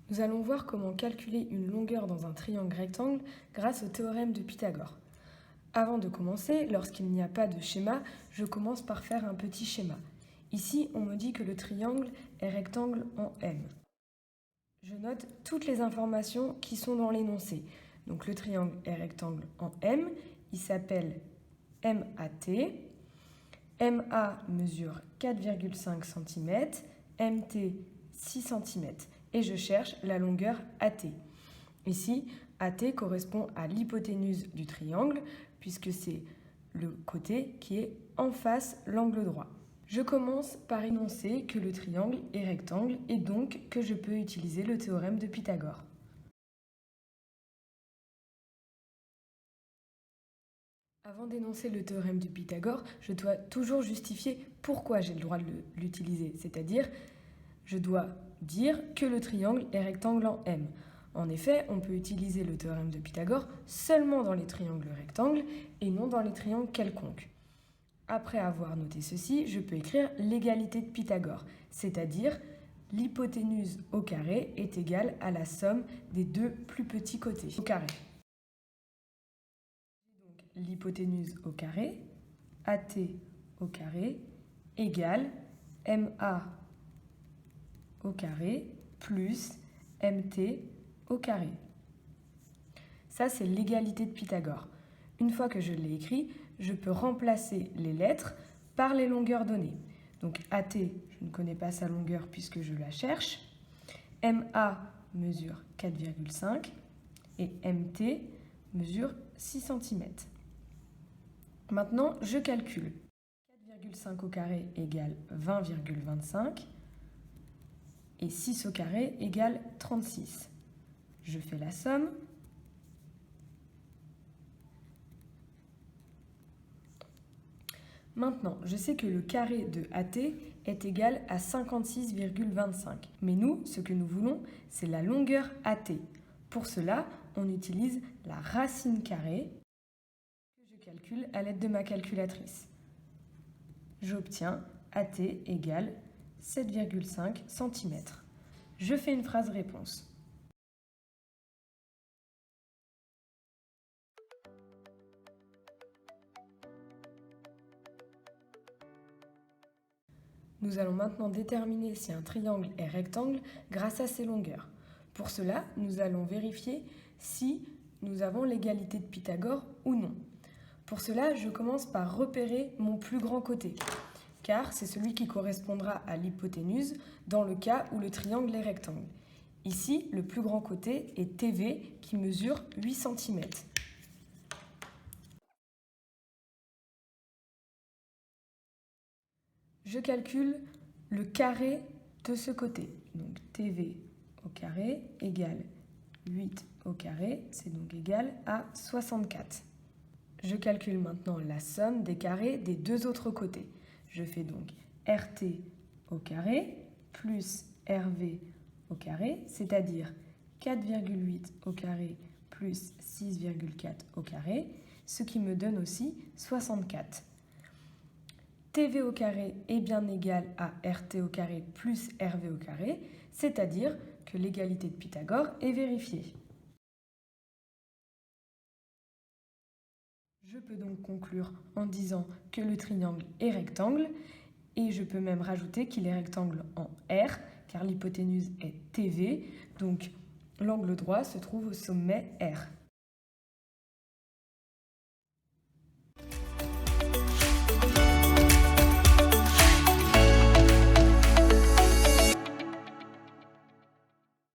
Nous allons voir comment calculer une longueur dans un triangle rectangle grâce au théorème de Pythagore. Avant de commencer, lorsqu'il n'y a pas de schéma, je commence par faire un petit schéma. Ici, on me dit que le triangle est rectangle en M. Je note toutes les informations qui sont dans l'énoncé. Donc le triangle est rectangle en M, il s'appelle MAT. MA mesure 4,5 cm, MT 6 cm et je cherche la longueur AT. Ici, AT correspond à l'hypoténuse du triangle puisque c'est le côté qui est en face l'angle droit. Je commence par énoncer que le triangle est rectangle et donc que je peux utiliser le théorème de Pythagore. Avant d'énoncer le théorème de Pythagore, je dois toujours justifier pourquoi j'ai le droit de l'utiliser, c'est-à-dire je dois dire que le triangle est rectangle en M. En effet, on peut utiliser le théorème de Pythagore seulement dans les triangles rectangles et non dans les triangles quelconques. Après avoir noté ceci, je peux écrire l'égalité de Pythagore, c'est-à-dire l'hypoténuse au carré est égale à la somme des deux plus petits côtés au carré. Donc l'hypoténuse au carré, AT au carré, égale MA au carré plus MT au carré. Ça, c'est l'égalité de Pythagore. Une fois que je l'ai écrit, je peux remplacer les lettres par les longueurs données. Donc AT, je ne connais pas sa longueur puisque je la cherche. MA mesure 4,5 et MT mesure 6 cm. Maintenant, je calcule. 4,5 au carré égale 20,25 et 6 au carré égale 36. Je fais la somme. Maintenant, je sais que le carré de AT est égal à 56,25. Mais nous, ce que nous voulons, c'est la longueur AT. Pour cela, on utilise la racine carrée que je calcule à l'aide de ma calculatrice. J'obtiens AT égale 7,5 cm. Je fais une phrase réponse. Nous allons maintenant déterminer si un triangle est rectangle grâce à ses longueurs. Pour cela, nous allons vérifier si nous avons l'égalité de Pythagore ou non. Pour cela, je commence par repérer mon plus grand côté, car c'est celui qui correspondra à l'hypoténuse dans le cas où le triangle est rectangle. Ici, le plus grand côté est TV qui mesure 8 cm. Je calcule le carré de ce côté. Donc TV au carré égale 8 au carré, c'est donc égal à 64. Je calcule maintenant la somme des carrés des deux autres côtés. Je fais donc RT au carré plus RV au carré, c'est-à-dire 4,8 au carré plus 6,4 au carré, ce qui me donne aussi 64. TV au carré est bien égal à RT au carré plus RV au carré, c'est-à-dire que l'égalité de Pythagore est vérifiée. Je peux donc conclure en disant que le triangle est rectangle et je peux même rajouter qu'il est rectangle en R car l'hypoténuse est TV, donc l'angle droit se trouve au sommet R.